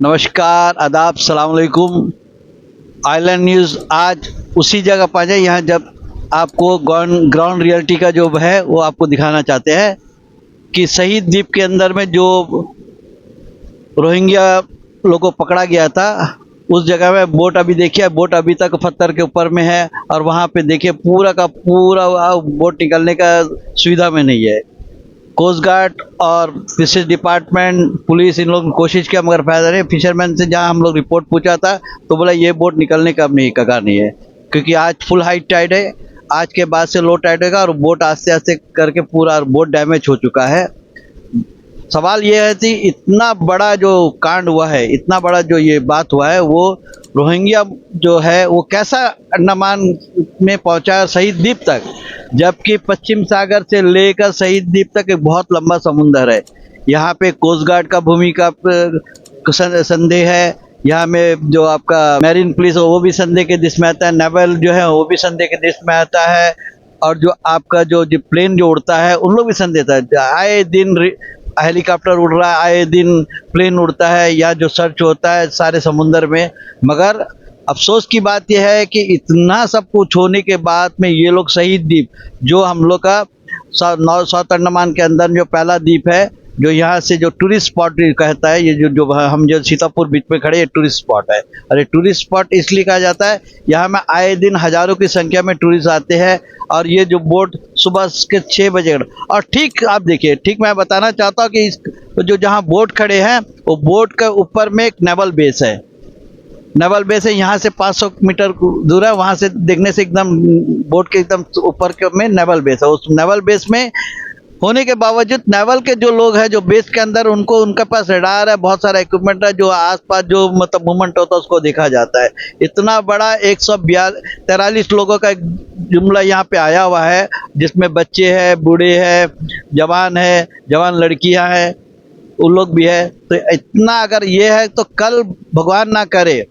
नमस्कार, आदाब, सलाम अलैकुम। आइलैंड न्यूज़ आज उसी जगह पहुंचे यहाँ जब आपको ग्राउंड रियलिटी का जो है वो आपको दिखाना चाहते हैं कि शहीद द्वीप के अंदर में जो रोहिंग्या लोगों को पकड़ा गया था उस जगह में बोट अभी देखिए, बोट अभी तक पत्थर के ऊपर में है और वहाँ पे देखिए पूरा का पूरा बोट निकलने का सुविधा में नहीं है। कोस्ट गार्ड और फिशेज डिपार्टमेंट, पुलिस, इन लोगों ने कोशिश किया मगर फायदा नहीं। फिशरमैन से जहां हम लोग रिपोर्ट पूछा था तो बोला ये बोट निकलने का नहीं कगार नहीं है, क्योंकि आज फुल हाई टाइड है। आज के बाद से लो टाइड होगा और बोट आस्ते आस्ते करके पूरा बोट डैमेज हो चुका है। सवाल ये है कि इतना बड़ा जो कांड हुआ है, इतना बड़ा जो ये बात हुआ है, वो रोहिंग्या जो है वो कैसा अंडमान में पहुंचा शहीद द्वीप तक, जबकि पश्चिम सागर से लेकर शहीद द्वीप तक एक बहुत लंबा समुंदर है। यहाँ पे कोस्ट गार्ड का भूमिका संदेह है। यहाँ में जो आपका मैरीन पुलिस है वो भी संदेह के दिश में आता है, नेवल जो है वो भी संदेह के दिश में आता है, और जो आपका जो प्लेन जो उड़ता है उन लोग भी संदेह है। आए दिन हेलीकॉप्टर उड़ रहा है, आए दिन प्लेन उड़ता है, या जो सर्च होता है सारे समुंदर में। मगर अफसोस की बात यह है कि इतना सब कुछ होने के बाद में ये लोग शहीद द्वीप, जो हम लोग का साउथ अंडमान के अंदर जो पहला द्वीप है, जो यहाँ से जो टूरिस्ट स्पॉट कहता है, ये जो हम जो सीतापुर बीच में खड़े, ये टूरिस्ट स्पॉट है। और ये टूरिस्ट स्पॉट इसलिए कहा जाता है, यहाँ में आए दिन हजारों की संख्या में टूरिस्ट आते हैं। और ये जो बोट सुबह के 6 बजे, और ठीक आप देखिए, ठीक मैं बताना चाहता हूँ कि इस जो जहाँ बोट खड़े हैं वो बोट के ऊपर में एक नेवल बेस है। नेवल बेस है, यहाँ से 500 मीटर दूर है। वहाँ से देखने से एकदम बोट के एकदम ऊपर के में नेवल बेस है। उस नेवल बेस में होने के बावजूद नेवल के जो लोग हैं जो बेस के अंदर, उनके पास रडार है, बहुत सारा इक्विपमेंट है, जो आसपास जो मतलब मूवमेंट होता है उसको देखा जाता है। इतना बड़ा 143 लोगों का एक जुमला यहाँ पे आया हुआ है, जिसमें बच्चे हैं, बूढ़े हैं, जवान लड़कियां हैं, उन लोग भी है। तो इतना अगर ये है तो कल भगवान ना करे,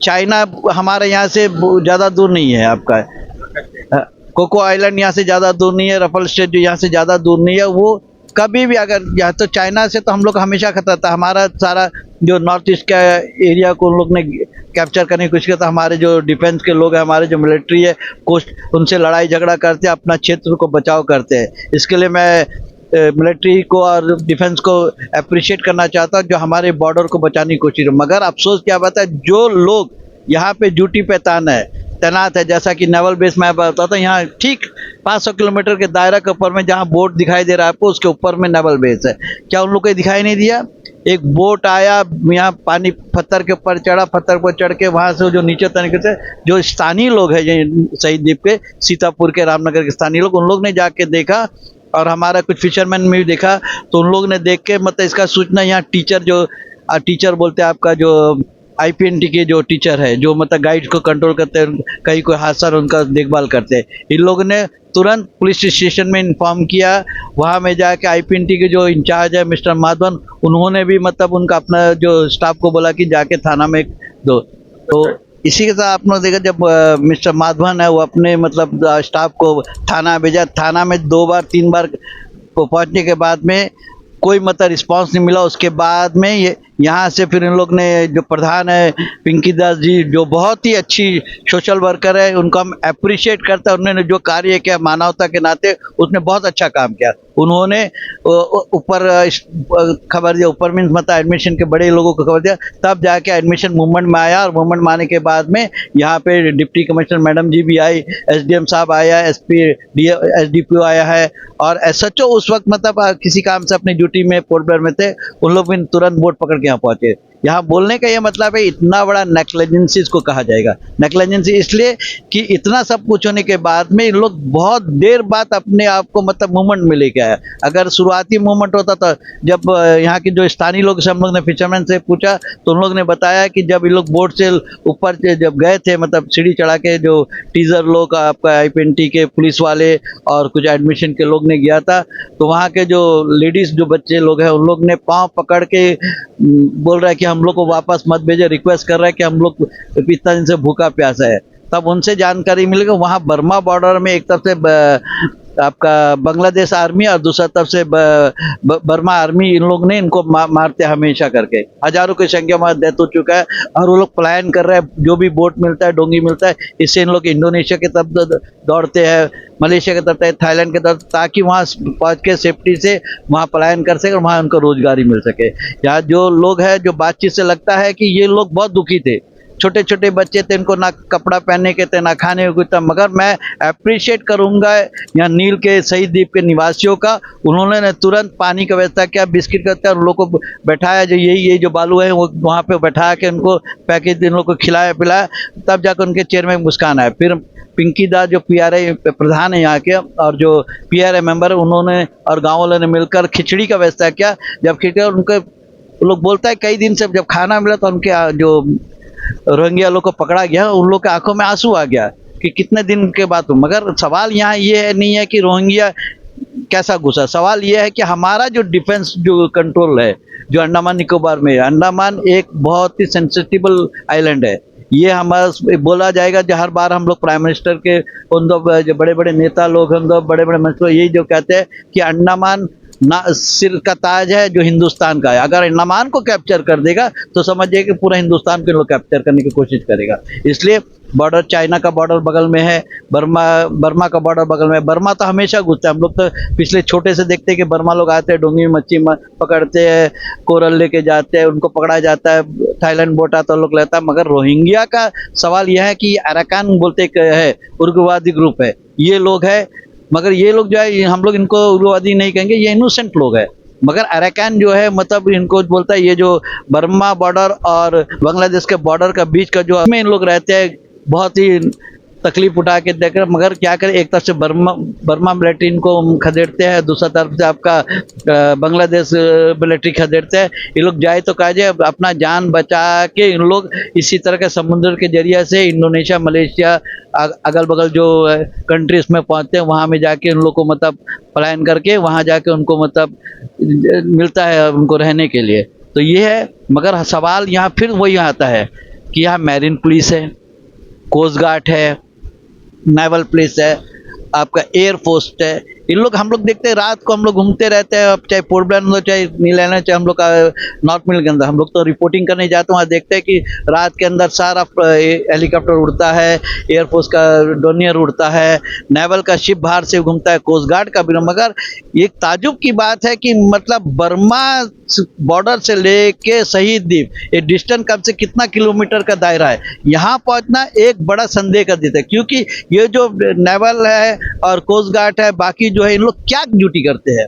चाइना हमारे यहाँ से ज़्यादा दूर नहीं है। आपका कोको आइलैंड यहाँ से ज़्यादा दूर नहीं है, रफल स्टेट जो यहाँ से ज़्यादा दूर नहीं है। वो कभी भी अगर या तो चाइना से तो हम लोग हमेशा खतरा था। हमारा सारा जो नॉर्थ ईस्ट का एरिया को उन लोग ने कैप्चर करने की कोशिश किया था। हमारे जो डिफेंस के लोग हैं, हमारे जो मिलिट्री है, कोस्ट, उनसे लड़ाई झगड़ा करते हैं, अपना क्षेत्र को बचाव करते हैं। इसके लिए मैं मिलिट्री को और डिफेंस को अप्रिशिएट करना चाहता हूँ, जो हमारे बॉर्डर को बचाने की कोशिश। मगर अफसोस क्या बात है, जो लोग यहाँ पे ड्यूटी पे तैनात है, जैसा कि नेवल बेस मैं बताता हूँ, यहाँ ठीक 500 किलोमीटर के दायरा के ऊपर में जहाँ बोट दिखाई दे रहा है आपको, उसके ऊपर में नेवल बेस है। क्या उन लोग को दिखाई नहीं दिया? एक बोट आया, यहाँ पानी पत्थर के ऊपर चढ़ा, पत्थर पर चढ़ के वहाँ से जो नीचे तरीके से जो स्थानीय लोग हैं शहीद द्वीप के, सीतापुर के, रामनगर के स्थानीय लोग, उन लोग ने जाके देखा, और हमारा कुछ फिशरमैन में भी देखा। तो उन लोग ने देख के मतलब इसका सूचना यहाँ टीचर बोलते हैं आपका, जो IPNT के जो टीचर है, जो मतलब गाइड को कंट्रोल करते हैं, कहीं कोई हादसा उनका देखभाल करते हैं, इन लोगों ने तुरंत पुलिस स्टेशन में इन्फॉर्म किया। वहाँ में जाके IPNT के जो इंचार्ज है मिस्टर माधवन, उन्होंने भी मतलब उनका अपना जो स्टाफ को बोला कि जाके थाना में दो। तो इसी के साथ आपने देखा, जब मिस्टर माधवन है वो अपने मतलब स्टाफ को थाना भेजा, थाना में 2 बार 3 बार पहुँचने के बाद में कोई मतलब रिस्पांस नहीं मिला। उसके बाद में ये यहाँ से फिर इन लोग ने, जो प्रधान है पिंकी दास जी, जो बहुत ही अच्छी सोशल वर्कर है, उनको हम अप्रिशिएट करते हैं। उन्होंने जो कार्य किया मानवता के नाते, उसने बहुत अच्छा काम किया। उन्होंने ऊपर खबर दिया, ऊपर मीन्स मतलब एडमिशन के बड़े लोगों को खबर दिया, तब जाके एडमिशन मूवमेंट में आया। और मूवमेंट में आने के बाद में यहाँ पे डिप्टी कमिश्नर मैडम जी भी आई, SDM साहब आया, SDPO आया है, और SHO उस वक्त मतलब किसी काम से अपनी ड्यूटी में पोर्ट ब्लेयर में थे, उन लोग भी तुरंत बोट पकड़ के यहाँ पहुंचे। यहाँ बोलने का ये मतलब है इतना बड़ा नेग्लिजेंसी इसको कहा जाएगा। नेग्लिजेंसी इसलिए कि इतना सब कुछ होने के बाद में इन लोग बहुत देर बाद अपने आप को मतलब मूवमेंट में लेके आया। अगर शुरुआती मूवमेंट होता था, जब यहाँ के जो स्थानीय लोग से हम लोग ने फिशरमैन से पूछा तो उन लोग ने बताया कि जब इन लोग बोट से ऊपर से जब गए थे, मतलब सीढ़ी चढ़ा के जो टीजर लोग आपका आईपीएनटी के पुलिस वाले और कुछ एडमिशन के लोग ने गया था, तो वहाँ के जो लेडीज जो बच्चे लोग हैं उन लोग ने पाँव पकड़ के बोल रहा है कि हम लोग को वापस मत भेजे, रिक्वेस्ट कर रहा है कि हम लोग इतना दिन से भूखा प्यासा है। तब उनसे जानकारी मिली कि वहाँ बर्मा बॉर्डर में एक तरफ से आपका बांग्लादेश आर्मी और दूसरा तरफ से बर्मा आर्मी, इन लोग ने इनको मारते हमेशा करके हजारों की संख्या में डेथ हो चुका है। और वो लोग पलायन कर रहे हैं, जो भी बोट मिलता है, डोंगी मिलता है, इससे इन लोग इंडोनेशिया की तरफ दौड़ते हैं, मलेशिया की तरफ, थाईलैंड की तरफ, ताकि वहाँ पहुँच के सेफ्टी से वहाँ पलायन कर सके और वहाँ उनको रोजगारी मिल सके। यहाँ जो लोग हैं, जो बातचीत से लगता है कि ये लोग बहुत दुखी थे, छोटे छोटे बच्चे थे, इनको ना कपड़ा पहनने के थे, ना खाने को था। मगर मैं अप्रिशिएट करूंगा यहाँ नील के शहीद द्वीप के निवासियों का, उन्होंने तुरंत पानी का व्यवस्था किया, बिस्किट का, उन लोग को बैठाया, जो ये जो बालू है वो वहाँ पे बैठा के उनको पैकेज इन लोग को खिलाया पिलाया, तब जाकर उनके चेहरे में मुस्कान आया। फिर पिंकी दास जो पीआरआई प्रधान है यहाँ के और जो पीआरआई मेंबर है, उन्होंने और गाँव वालों ने मिलकर खिचड़ी का व्यवस्था किया। जब खिचड़ी उनके लोग बोलता है कई दिन से जब खाना मिला तो उनके जो रोहिंग्या लोग को पकड़ा गया, उन लोग के आंखों में आंसू आ गया कि कितने दिन के बाद। मगर सवाल यहाँ ये नहीं है कि रोहिंग्या कैसा घुसा, सवाल ये है कि हमारा जो डिफेंस जो कंट्रोल है जो अंडमान निकोबार में है, अंडमान एक बहुत ही सेंसिटिव आइलैंड है। ये हमारा बोला जाएगा जो हर बार हम लोग प्राइम मिनिस्टर के उन दो जो बड़े बड़े नेता लोग, हम दो बड़े बड़े मिनिस्टर यही जो कहते हैं कि अंडमान ना सिर का ताज है जो हिंदुस्तान का है। अगर अंडमान को कैप्चर कर देगा तो समझिए कि पूरा हिंदुस्तान को लोग कैप्चर करने की कोशिश करेगा। इसलिए बॉर्डर, चाइना का बॉर्डर बगल में है, बर्मा का बॉर्डर बगल में है। बर्मा तो हमेशा घुसता है, हम लोग तो पिछले छोटे से देखते हैं कि बर्मा लोग आते हैं, डोंगी में मच्छी पकड़ते हैं, कोरल लेके जाते हैं, उनको पकड़ा जाता है, थाईलैंड बोट आता है, लोग लेता है। मगर रोहिंग्या का सवाल यह है कि अराकान बोलते है, उग्रवादी ग्रुप है, ये लोग है। मगर ये लोग जो है, हम लोग इनको उग्रवादी नहीं कहेंगे, ये इनोसेंट लोग है। मगर अराकान जो है, मतलब इनको बोलता है, ये जो बर्मा बॉर्डर और बांग्लादेश के बॉर्डर का बीच का जो में इन लोग रहते हैं, बहुत ही तकलीफ उठा के देकर। मगर क्या करें, एक तरफ से बर्मा मिलिट्री इनको खदेड़ते हैं, दूसरा तरफ से आपका बांग्लादेश मिलिट्री खदेड़ते हैं। ये लोग जाए तो कहा जाए अपना जान बचा के इन लोग इसी तरह के समुद्र के जरिए से इंडोनेशिया, मलेशिया, अगल बगल जो कंट्रीज में पहुंचते हैं, वहाँ में जाके उन लोग को मतलब पलायन करके वहाँ जाके उनको मतलब मिलता है उनको रहने के लिए। तो ये है। मगर सवाल यहाँ फिर वही आता है कि यहाँ मैरीन पुलिस है, कोस्ट गार्ड है, नेवल पुलिस है, आपका एयर फोर्स है। इन लोग, हम लोग देखते हैं रात को हम लोग घूमते रहते हैं, अब चाहे पोर्ट ब्लेयर हो, चाहे नीलैंड, चाहे हम लोग का नॉर्थ मिल के अंदर, हम लोग तो रिपोर्टिंग करने जाते हैं, वहाँ देखते हैं कि रात के अंदर सारा हेलीकॉप्टर उड़ता है, एयरफोर्स का डोनियर उड़ता है, नेवल का शिप बाहर से घूमता है, कोस्ट गार्ड का भी। मगर एक ताजुब की बात है कि मतलब बर्मा बॉर्डर से लेके शहीद द्वीप, ये डिस्टेंस कब से कितना किलोमीटर का दायरा है, यहाँ पहुँचना एक बड़ा संदेह का देता है। क्योंकि ये जो नेवल है और कोस्ट गार्ड है, बाकी जो है, इन लोग क्या ड्यूटी करते हैं।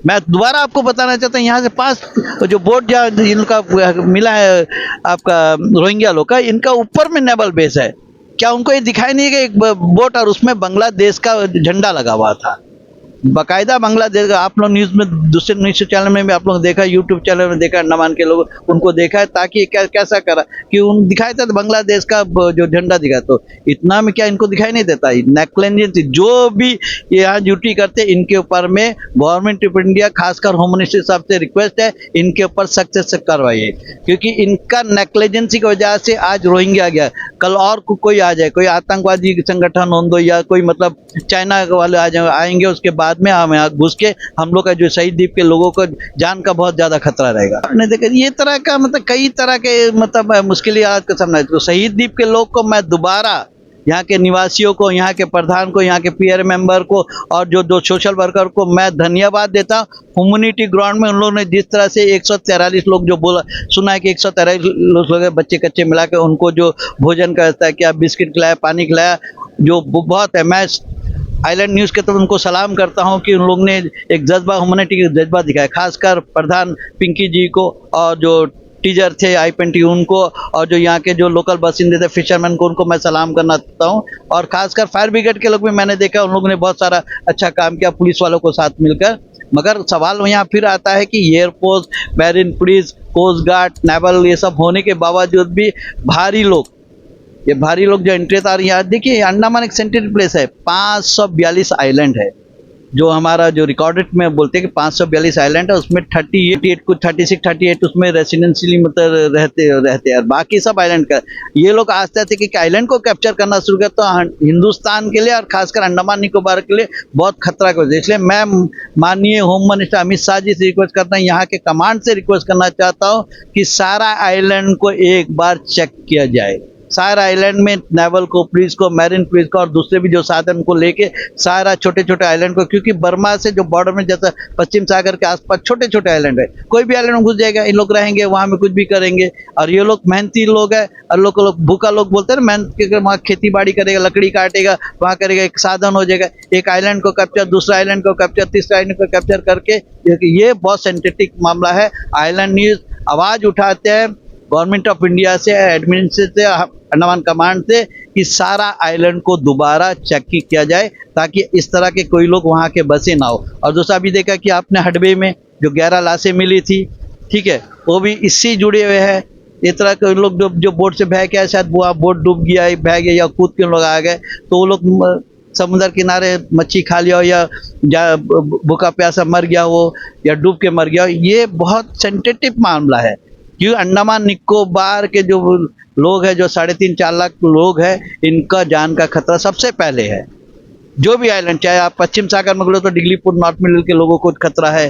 मैं दोबारा आपको बताना चाहता हूँ, यहाँ से 5 जो बोट जहाँ इनका मिला है आपका रोहिंग्या लोग का, इनका ऊपर में नेवल बेस है। क्या उनको ये दिखाई नहीं है कि एक बोट और उसमें बांग्लादेश का झंडा लगा हुआ था, बाकायदा बांग्लादेश का। आप लोग न्यूज़ में, दूसरे न्यूज़ चैनल में भी आप लोग देखा, यूट्यूब चैनल में देखा, अंडमान के लोग उनको देखा है, ताकि कैसा करा कि उन दिखाया था बांग्लादेश का जो झंडा दिखा। तो इतना में क्या इनको दिखाई नहीं देता? नेग्लिजेंसी जो भी यहाँ ड्यूटी करते, इनके ऊपर में गवर्नमेंट ऑफ इंडिया, खासकर होम मिनिस्ट्री साहब से रिक्वेस्ट है, इनके ऊपर सख्त से सख्त कार्रवाई है। क्योंकि इनका नेग्लिजेंसी की वजह से आज रोहिंग्या गया, कल और कोई आ जाए, कोई आतंकवादी संगठन हो या कोई मतलब चाइना वाले आएंगे, उसके बाद में हम यहाँ घुस के हम लोग का जो शहीद द्वीप के लोगों को जान का बहुत ज्यादा खतरा रहेगा। आपने देखा ये तरह का मतलब कई तरह के मतलब मुश्किलें आज का सामना है। तो शहीद द्वीप के लोग को मैं दोबारा, यहाँ के निवासियों को, यहाँ के प्रधान को, यहाँ के पीआर मेंबर को और जो सोशल वर्कर को मैं धन्यवाद देता हूँ। कम्युनिटी ग्राउंड में उन लोगों ने जिस तरह से 143 लोग जो बोला, सुना है कि 143 लोग बच्चे कच्चे मिला के उनको जो भोजन का व्यवस्था किया, बिस्किट खिलाया, पानी खिलाया, जो बहुत है। मैं आइलैंड न्यूज़ के तरफ उनको सलाम करता हूं कि उन लोग ने एक जज्बा, ह्यूमैनिटी का जज्बा दिखाया, खासकर प्रधान पिंकी जी को और जो टीचर थे I-20 उनको, और जो यहाँ के जो लोकल बासिंदे थे फिशरमैन को, उनको मैं सलाम करना चाहता हूँ। और खासकर फायर ब्रिगेड के लोग भी मैंने देखा, उन लोगों ने बहुत सारा अच्छा काम किया पुलिस वालों को साथ मिलकर। मगर सवाल यहाँ फिर आता है कि air force, marine police, coast guard, naval, ये सब होने के बावजूद भी भारी लोग जो एंट्री था। और यहाँ देखिए अंडमान एक सेंट्रल प्लेस है, 542 आइलैंड है, जो हमारा जो रिकॉर्डेड में बोलते हैं कि 542 आइलैंड है, उसमें 38 कुछ 36 38 उसमें रेसिडेंशियली मतलब रहते हैं, और बाकी सब आइलैंड का। ये लोग आस्ते थे कि आइलैंड को कैप्चर करना शुरू किया तो हिंदुस्तान के लिए और खासकर अंडमान निकोबार के लिए बहुत खतरा का, इसलिए मैं माननीय होम मिनिस्टर अमित शाह जी से रिक्वेस्ट करता हूँ, यहाँ के कमांड से रिक्वेस्ट करना चाहता हूँ कि सारा आइलैंड को एक बार चेक किया जाए। सारा आइलैंड में नेवल को, पुलिस को, मैरीन पुलिस को और दूसरे भी जो साधन उनको लेके सारा छोटे छोटे आइलैंड को, क्योंकि बर्मा से जो बॉर्डर में जैसा पश्चिम सागर के आसपास छोटे छोटे आइलैंड है, कोई भी आइलैंड में घुस जाएगा, इन लोग रहेंगे वहाँ में कुछ भी करेंगे। और ये लोग मेहनती लोग हैं, और लोग भूखा लोग बोलते हैं ना, मेहनत के वहाँ खेती बाड़ी करेगा, लकड़ी काटेगा, वहाँ करेगा, एक साधन हो जाएगा। एक आइलैंड को कैप्चर, दूसरा आइलैंड को कैप्चर, तीसरा आइलैंड को कैप्चर करके, ये बहुत सेंसिटिव मामला है। आइलैंड न्यूज़ आवाज़ उठाते हैं गवर्नमेंट ऑफ इंडिया से, एडमिनिस्ट्रेशन से, अंडमान कमांड से, कि सारा आइलैंड को दोबारा चेक किया जाए ताकि इस तरह के कोई लोग वहाँ के बसे ना हो। और दूसरा भी देखा कि आपने हडबे में जो 11 लाशें मिली थी, ठीक है, वो भी इससे जुड़े हुए हैं। इस तरह के लोग जो बोट से बह गया, शायद वो बोट डूब गया, बह गया या कूद के लोग आ गए, तो वो लोग समुद्र किनारे मच्छी खा लिया हो या भूखा प्यासा मर गया हो या डूब के मर गया हो। ये बहुत सेंसिटिव मामला है, क्योंकि अंडमान निकोबार के जो लोग हैं, जो 3.5-4 लाख लोग हैं, इनका जान का खतरा सबसे पहले है। जो भी आइलैंड, चाहे आप पश्चिम सागर में बोलो तो डिगलीपुर नॉर्थ मिडल के लोगों को खतरा है,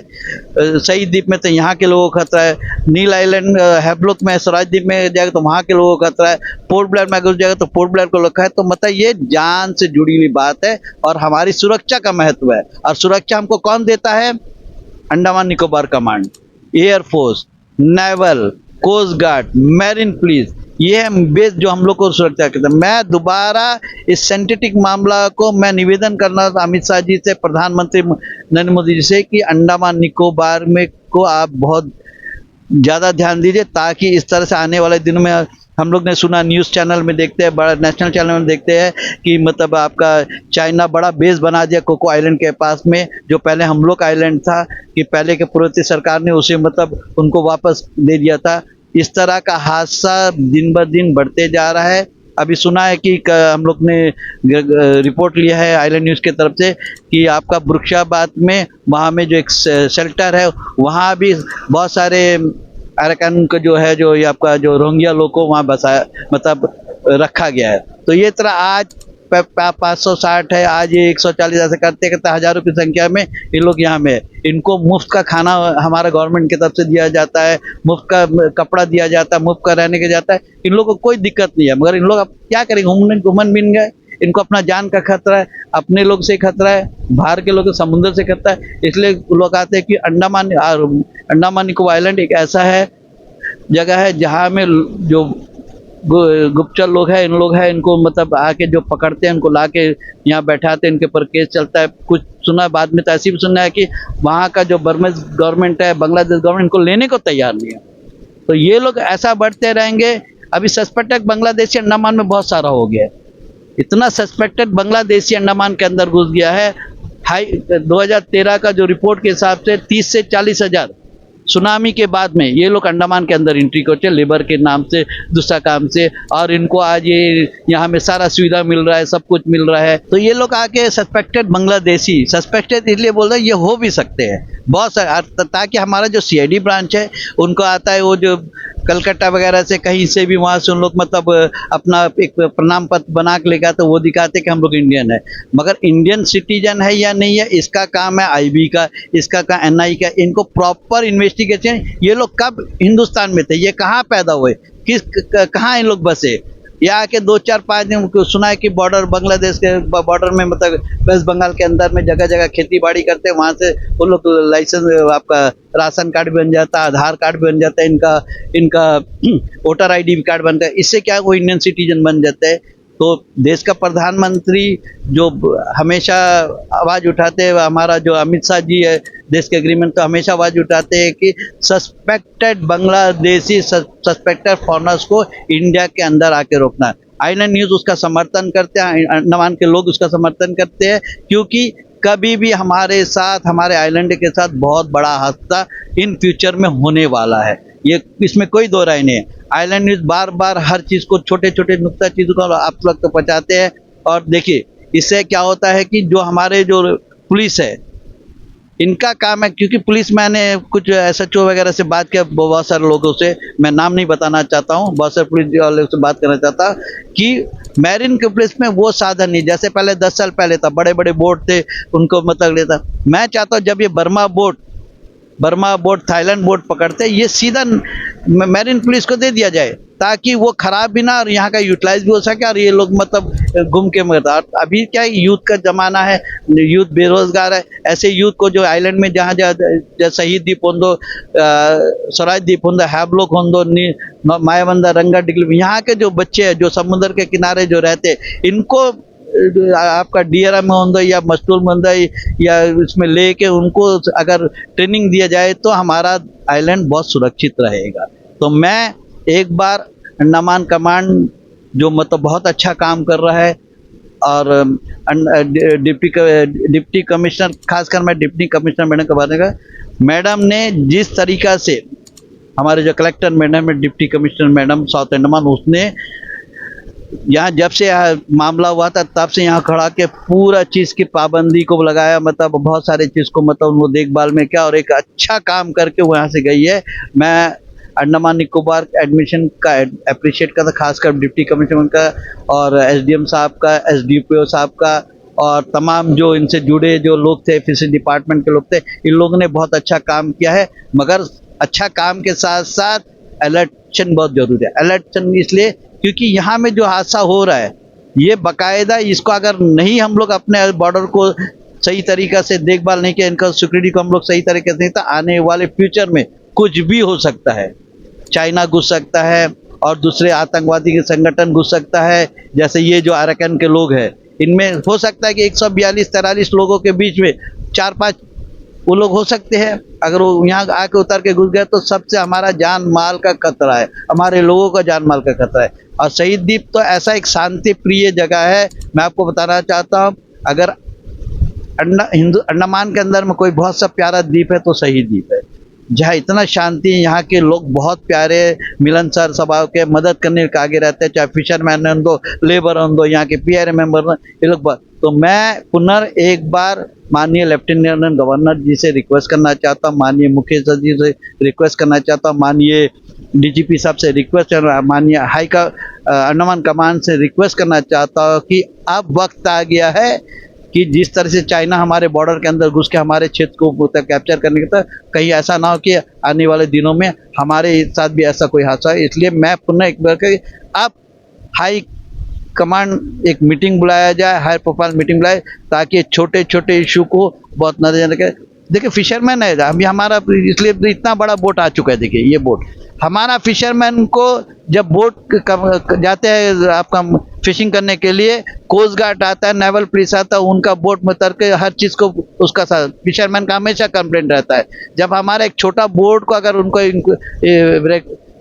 सही द्वीप में तो यहाँ के लोगों को खतरा है, नील आइलैंड हैवलॉक में, स्वराज द्वीप में जाएगा तो वहाँ के लोगों को खतरा है, पोर्ट ब्लेयर में घुस जाएगा तो पोर्ट ब्लेयर को रखा है। तो मतलब ये जान से जुड़ी हुई बात है और हमारी सुरक्षा का महत्व है। और सुरक्षा हमको कौन देता है? Andaman Nicobar command, air force, naval, coast guard, marine police, ये बेस जो हम लोग को सुरक्षा करता है। मैं दोबारा इस सेंसिटिव मामला को मैं निवेदन करना अमित शाह जी से, प्रधानमंत्री नरेंद्र मोदी जी से, कि अंडमान निकोबार में को आप बहुत ज़्यादा ध्यान दीजिए, ताकि इस तरह से आने वाले दिनों में, हम लोग ने सुना न्यूज़ चैनल में देखते हैं, बड़ा नेशनल चैनल में देखते हैं कि मतलब आपका चाइना बड़ा बेस बना दिया कोको आइलैंड के पास में, जो पहले हम लोग का आइलैंड था, कि पहले के पूर्ववर्ती सरकार ने उसे मतलब उनको वापस दे दिया था। इस तरह का हादसा दिन ब दिन बढ़ते जा रहा है। अभी सुना है कि हम लोग ने रिपोर्ट लिया है आइलैंड न्यूज़ की तरफ से कि आपका बुरक्षाबाद में, वहाँ में जो एक शेल्टर है, वहाँ भी बहुत सारे अरकान का जो है, जो ये आपका जो रोहिंग्या लोग को वहाँ बसाया, मतलब रखा गया है। तो ये तरह आज 560 है, आज ये 140 ऐसे करते करते हज़ारों की संख्या में ये लोग यहाँ में। इनको मुफ्त का खाना हमारा गवर्नमेंट की तरफ से दिया जाता है, मुफ्त का कपड़ा दिया जाता है, मुफ्त का रहने के जाता है। इन लोगों को कोई दिक्कत नहीं है, मगर इन लोग अब क्या करेंगे? घुमन बिन गए, इनको अपना जान का खतरा है, अपने लोग से खतरा है, बाहर के लोग समुद्र से खतरा है। इसलिए लोग आते हैं कि अंडमान निकोबार आइलैंड एक ऐसा है जगह है जहाँ में जो गुप्तचर लोग हैं, इनको मतलब आके जो पकड़ते हैं, इनको ला के यहाँ बैठाते हैं, इनके ऊपर केस चलता है। कुछ सुना बाद में तो ऐसी भी सुनना है कि वहाँ का जो बर्मेज गवर्नमेंट है, बांग्लादेश गवर्नमेंट, इनको लेने को तैयार नहीं है। तो ये लोग ऐसा बढ़ते रहेंगे। अभी सस्पेक्टेड बांग्लादेशी अंडमान में बहुत सारा हो गया है, इतना सस्पेक्टेड बांग्लादेशी अंडमान के अंदर घुस गया है। 2013 का जो रिपोर्ट के हिसाब से 30 से 40 हज़ार सुनामी के बाद में ये लोग अंडमान के अंदर एंट्री करते हैं, लेबर के नाम से, दूसरा काम से, और इनको आज ये यहाँ में सारा सुविधा मिल रहा है, सब कुछ मिल रहा है। तो ये लोग आके सस्पेक्टेड बांग्लादेशी, सस्पेक्टेड इसलिए बोल रहे हैं, ये हो भी सकते हैं बहुत सारे, ताकि हमारा जो CID ब्रांच है उनको आता है, वो जो कलकत्ता वगैरह से कहीं से भी, वहाँ से उन लोग मतलब अपना एक प्रणाम पत्र बना के लेगा, तो वो दिखाते कि हम लोग इंडियन है। मगर इंडियन सिटीजन है या नहीं है, इसका काम है IB का, इसका काम NI का। इनको प्रॉपर इन्वेस्टिगेशन, ये लोग कब हिंदुस्तान में थे, ये कहाँ पैदा हुए, कहाँ इन लोग बसे, या आके 2-4-5 दिन सुना है कि बॉर्डर, बांग्लादेश के बॉर्डर में, मतलब वेस्ट बंगाल के अंदर में जगह जगह खेती बाड़ी करते हैं, वहाँ से वो लोग लाइसेंस, आपका राशन कार्ड भी बन जाता है, आधार कार्ड भी बन जाता है, इनका वोटर ID भी कार्ड बनता है। इससे क्या वो इंडियन सिटीजन बन जाते हैं। तो देश का प्रधानमंत्री जो हमेशा आवाज़ उठाते हैं, हमारा जो अमित शाह जी है देश के एग्रीमेंट तो हमेशा आवाज़ उठाते हैं कि सस्पेक्टेड बांग्लादेशी सस्पेक्टेड फॉरेनर्स को इंडिया के अंदर आके रोकना है। आइलैंड न्यूज़ उसका समर्थन करते हैं, अंडमान के लोग उसका समर्थन करते हैं, क्योंकि कभी भी हमारे साथ, हमारे आइलैंड के साथ बहुत बड़ा हादसा इन फ्यूचर में होने वाला है, ये इसमें कोई दो राय नहीं है। आइलैंड न्यूज़ बार बार हर चीज़ को, छोटे छोटे नुक्ता चीज़ों को आप लोग तो पहुँचाते हैं। और देखिए इससे क्या होता है कि जो हमारे जो पुलिस है इनका काम है, क्योंकि पुलिस, मैंने कुछ SHO वगैरह से बात किया, बहुत सारे लोगों से, मैं नाम नहीं बताना चाहता हूँ, बहुत सारे पुलिस वालों से बात करना चाहता कि मैरीन के पुलिस में वो साधन नहीं, जैसे पहले 10 साल पहले था, बड़े बड़े बोट थे उनको मतलब लेता। मैं चाहता हूँ जब ये बर्मा बोट थाईलैंड बोट पकड़ते, ये सीधा मैरीन पुलिस को दे दिया जाए, ताकि वो खराब भी ना और यहाँ का यूटिलाइज भी हो सके और ये लोग मतलब घूम के मर। अभी क्या है, यूथ का ज़माना है, यूथ बेरोजगार है, ऐसे यूथ को जो आइलैंड में जहाँ जहाँ शहीद द्वीप होंदो, स्वराज द्वीप होंदो, हैवलॉक होंदो, मायाबंदर, रंगा डिगली, यहाँ के जो बच्चे हैं जो समुद्र के किनारे जो रहते हैं, इनको आपका DRM में होंगे या मस्तूल में होंगे या इसमें लेके उनको अगर ट्रेनिंग दिया जाए तो हमारा आइलैंड बहुत सुरक्षित रहेगा। तो मैं एक बार अंडमान कमांड जो मतलब बहुत अच्छा काम कर रहा है, और डिप्टी कमिश्नर, खासकर मैं डिप्टी कमिश्नर मैडम के बारे में, मैडम ने जिस तरीका से, हमारे जो कलेक्टर मैडम है, deputy commissioner madam south Andaman, उसने यहाँ जब से मामला हुआ था तब से यहाँ खड़ा के पूरा चीज़ की पाबंदी को लगाया, मतलब बहुत सारे चीज़ को मतलब वो देखभाल में क्या, और एक अच्छा काम करके वो यहाँ से गई है। मैं अंडमान निकोबार एडमिशन का अप्रिशिएट करता, खासकर डिप्टी कमिश्नर का और SDM साहब का, SDPO साहब का, और तमाम जो इनसे जुड़े जो लोग थे, फिशरी डिपार्टमेंट के लोग थे, इन लोगों ने बहुत अच्छा काम किया है। मगर अच्छा काम के साथ साथ अलर्टन बहुत जरूरी है। अलर्टन इसलिए क्योंकि यहाँ में जो हादसा हो रहा है ये बाकायदा, इसको अगर नहीं हम लोग अपने बॉर्डर को सही तरीक़ा से देखभाल नहीं किया, इनका सिक्योरिटी को हम लोग सही तरीके से नहीं, तो आने वाले फ्यूचर में कुछ भी हो सकता है। चाइना घुस सकता है और दूसरे आतंकवादी के संगठन घुस सकता है, जैसे ये जो अराकन के लोग हैं, इनमें हो सकता है कि 142-43 लोगों के बीच में 4-5 वो लोग हो सकते हैं। अगर वो यहाँ आके उतर के घुस गए तो सबसे हमारा जान माल का खतरा है, हमारे लोगों का जान माल का खतरा है। और शहीद द्वीप तो ऐसा एक शांति प्रिय जगह है, मैं आपको बताना चाहता हूँ, अगर अंडमान के अंदर में कोई बहुत सा प्यारा द्वीप है तो शहीद द्वीप है, जहाँ इतना शांति, यहाँ के लोग बहुत प्यारे, मिलनसार स्वभाव के, मदद करने के आगे रहते हैं, चाहे फिशरमैन हो दो, लेबर हो दो, यहाँ के PRA मेंबर ये लोग। तो मैं पुनः एक बार माननीय लेफ्टिनेंट गवर्नर जी से रिक्वेस्ट करना चाहता हूँ, माननीय मुख्य सचिव से रिक्वेस्ट करना चाहता हूँ, माननीय DGP साहब से रिक्वेस्ट कर रहा हूँ, माननीय अंडमान कमांड से रिक्वेस्ट करना चाहता हूँ कि अब वक्त आ गया है कि जिस तरह से चाइना हमारे बॉर्डर के अंदर घुस के हमारे क्षेत्र को कैप्चर करने का, कहीं ऐसा ना हो कि आने वाले दिनों में हमारे साथ भी ऐसा कोई हादसा है। इसलिए मैं पुनः एक बार अब हाई कमांड एक मीटिंग बुलाया जाए, हाई प्रोफाइल मीटिंग बुलाए, ताकि छोटे छोटे इशू को बहुत नजर रखे। देखिए फिशरमैन है अभी हमारा, इसलिए इतना बड़ा बोट आ चुका है। देखिए ये बोट हमारा, फिशरमैन को जब बोट जाते हैं आपका फिशिंग करने के लिए, कोस्ट गार्ड आता है, नेवल पुलिस आता है, उनका बोट में उतर के हर चीज़ को उसका साथ फिशरमैन का हमेशा कंप्लेंट रहता है। जब हमारा एक छोटा बोट को अगर उनको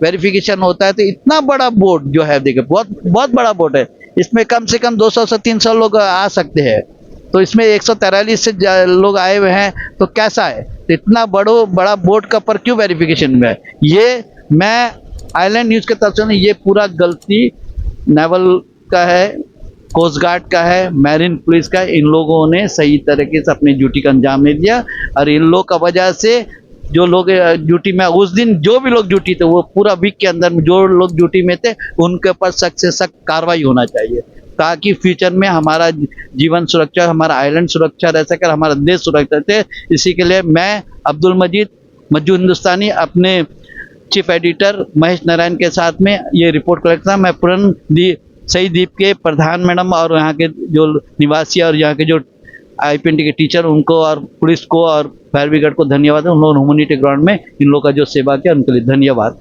वेरिफिकेशन होता है तो इतना बड़ा बोट जो है, देखिए बहुत बड़ा बोट है, इसमें कम से कम 200 से 300 लोग आ सकते हैं, तो इसमें 143 से लोग आए हुए हैं, तो कैसा है, तो इतना बड़ा बोट का पर क्यों वेरिफिकेशन में है? ये मैं आइलैंड न्यूज़ के तरफ से, ये पूरा गलती नेवल का है, कोस्ट गार्ड का है, मैरीन पुलिस का, इन लोगों ने सही तरीके से अपनी ड्यूटी का अंजाम नहीं दिया, और इन लोग का वजह से जो लोग ड्यूटी में उस दिन, जो भी लोग ड्यूटी थे, वो पूरा वीक के अंदर में जो लोग ड्यूटी में थे उनके ऊपर सख्त से सख्त कार्रवाई होना चाहिए, ताकि फ्यूचर में हमारा जीवन सुरक्षा, हमारा आइलैंड सुरक्षा रह सके, हमारा देश सुरक्षित है। इसी के लिए मैं अब्दुल मजीद मज्जू हिंदुस्तानी अपने चीफ एडिटर महेश नारायण के साथ में ये रिपोर्ट कलेक्ट, मैं पूर्ण शहीद द्वीप के प्रधान मैडम और यहाँ के जो निवासी और यहाँ के जो IPNT के टीचर, उनको और पुलिस को और फायर ब्रिगेड को धन्यवाद है। उन लोगों ने ह्यूमैनिटी ग्राउंड में इन लोगों का जो सेवा किया उनके लिए धन्यवाद।